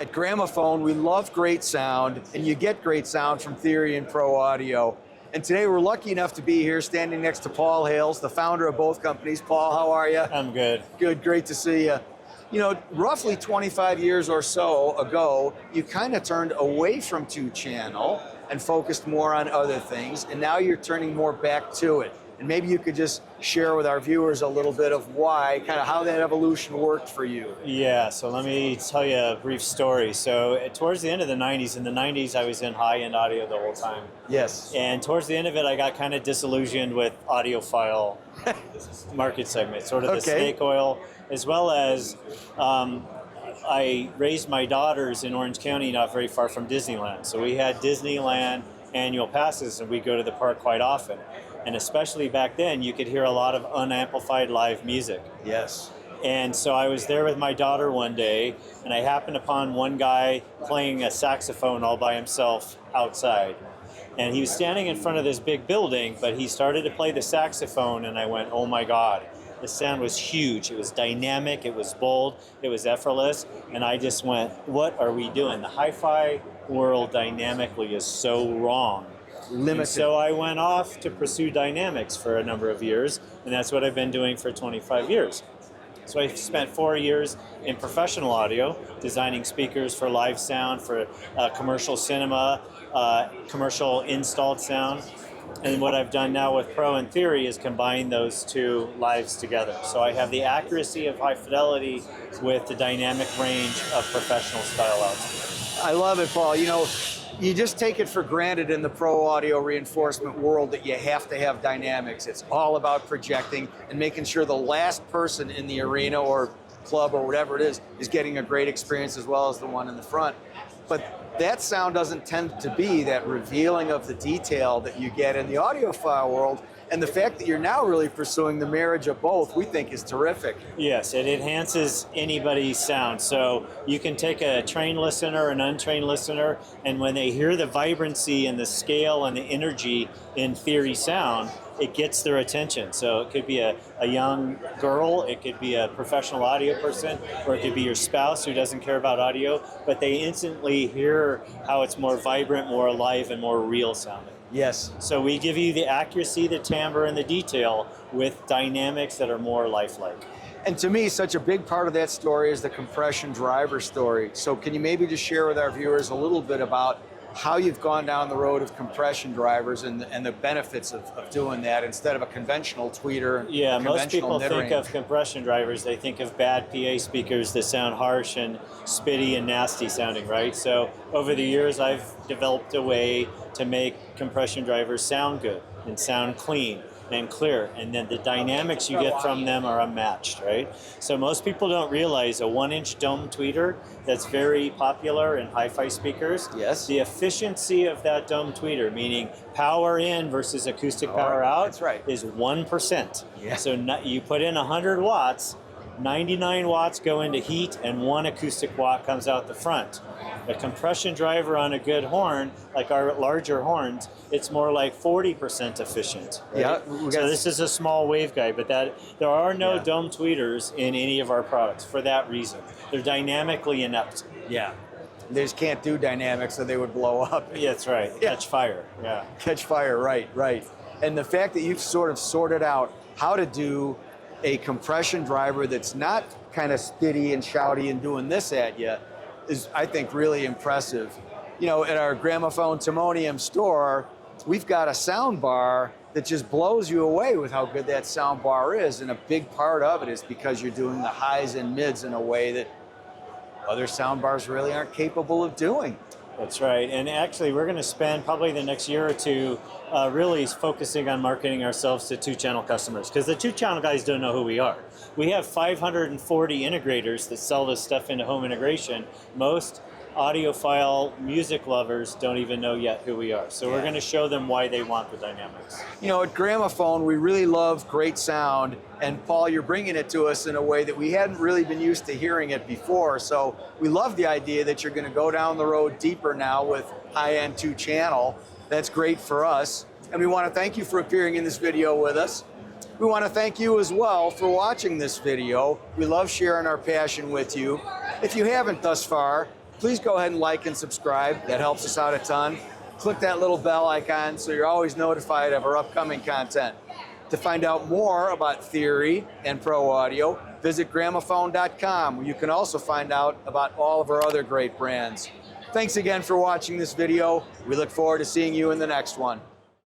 At Gramophone, we love great sound, and you get great sound from Theory and Pro Audio. And today we're lucky enough to be here standing next to Paul Hales, the founder of both companies. Paul, how are you? I'm good. Good, great to see you. You know, roughly 25 years or so ago, you kind of turned away from two-channel and focused more on other things, and now you're turning more back to it. And maybe you could just share with our viewers a little bit of why, kind of how that evolution worked for you. Yeah, so let me tell you a brief story. So towards the end of the 90s, in the 90s I was in high-end audio the whole time. Yes. And towards the end of it I got kind of disillusioned with audiophile market segment, sort of the snake oil, as well as I raised my daughters in Orange County, not very far from Disneyland. So we had Disneyland annual passes and we'd go to the park quite often. And especially back then, you could hear a lot of unamplified live music. Yes. And so I was there with my daughter one day, and I happened upon one guy playing a saxophone all by himself outside. And he was standing in front of this big building, but he started to play the saxophone, and I went, oh my God. The sound was huge. It was dynamic, it was bold, it was effortless, and I just went, what are we doing? The hi-fi world dynamically is so wrong. Limited. And so I went off to pursue dynamics for a number of years, and that's what I've been doing for 25 years. So I spent 4 years in professional audio, designing speakers for live sound, for commercial cinema, commercial installed sound. And what I've done now with Pro and Theory is combine those two lives together. So I have the accuracy of high fidelity with the dynamic range of professional style loudspeakers. I love it, Paul. You know, you just take it for granted in the pro audio reinforcement world that you have to have dynamics. It's all about projecting and making sure the last person in the arena or club or whatever it is getting a great experience as well as the one in the front. But that sound doesn't tend to be that revealing of the detail that you get in the audiophile world. And the fact that you're now really pursuing the marriage of both, we think is terrific. Yes, it enhances anybody's sound. So you can take a trained listener, an untrained listener, and when they hear the vibrancy and the scale and the energy in Theory sound, it gets their attention. So it could be a young girl, it could be a professional audio person, or it could be your spouse who doesn't care about audio, but they instantly hear how it's more vibrant, more alive, and more real sounding. Yes. So we give you the accuracy, the timbre, and the detail with dynamics that are more lifelike. And to me, such a big part of that story is the compression driver story. So can you maybe just share with our viewers a little bit about how you've gone down the road of compression drivers and the benefits of doing that instead of a conventional tweeter? Yeah, most people think of compression drivers, they think of bad PA speakers that sound harsh and spitty and nasty sounding, right? So over the years, I've developed a way to make compression drivers sound good and sound clean and clear, and then the dynamics you get from them are unmatched, right? So most people don't realize a 1-inch dome tweeter that's very popular in hi-fi speakers. Yes. The efficiency of that dome tweeter, meaning power in versus acoustic power out, that's right, is 1%. Yeah. So you put in 100 watts, 99 watts go into heat and 1 acoustic watt comes out the front. A compression driver on a good horn, like our larger horns, it's more like 40% efficient. Right? Yeah. So this is a small waveguide, but there are no dome tweeters in any of our products for that reason. They're dynamically inept. Yeah. They just can't do dynamics, so they would blow up. Yeah, that's right. Yeah. Catch fire. Yeah. Catch fire, right. And the fact that you've sort of sorted out how to do a compression driver that's not kind of spitty and shouty and doing this at you is, I think, really impressive. You know, at our Gramophone Timonium store, we've got a sound bar that just blows you away with how good that sound bar is, and a big part of it is because you're doing the highs and mids in a way that other sound bars really aren't capable of doing. That's right, and actually we're going to spend probably the next year or two really focusing on marketing ourselves to two-channel customers, because the two-channel guys don't know who we are. We have 540 integrators that sell this stuff into home integration. Most audiophile music lovers don't even know yet who we are. So we're going to show them why they want the dynamics. You know, at Gramophone, we really love great sound. And Paul, you're bringing it to us in a way that we hadn't really been used to hearing it before. So we love the idea that you're going to go down the road deeper now with high-end two-channel. That's great for us. And we want to thank you for appearing in this video with us. We want to thank you as well for watching this video. We love sharing our passion with you. If you haven't thus far, please go ahead and like and subscribe. That helps us out a ton. Click that little bell icon so you're always notified of our upcoming content. To find out more about theory and pro audio, visit gramophone.com, where you can also find out about all of our other great brands. Thanks again for watching this video. We look forward to seeing you in the next one.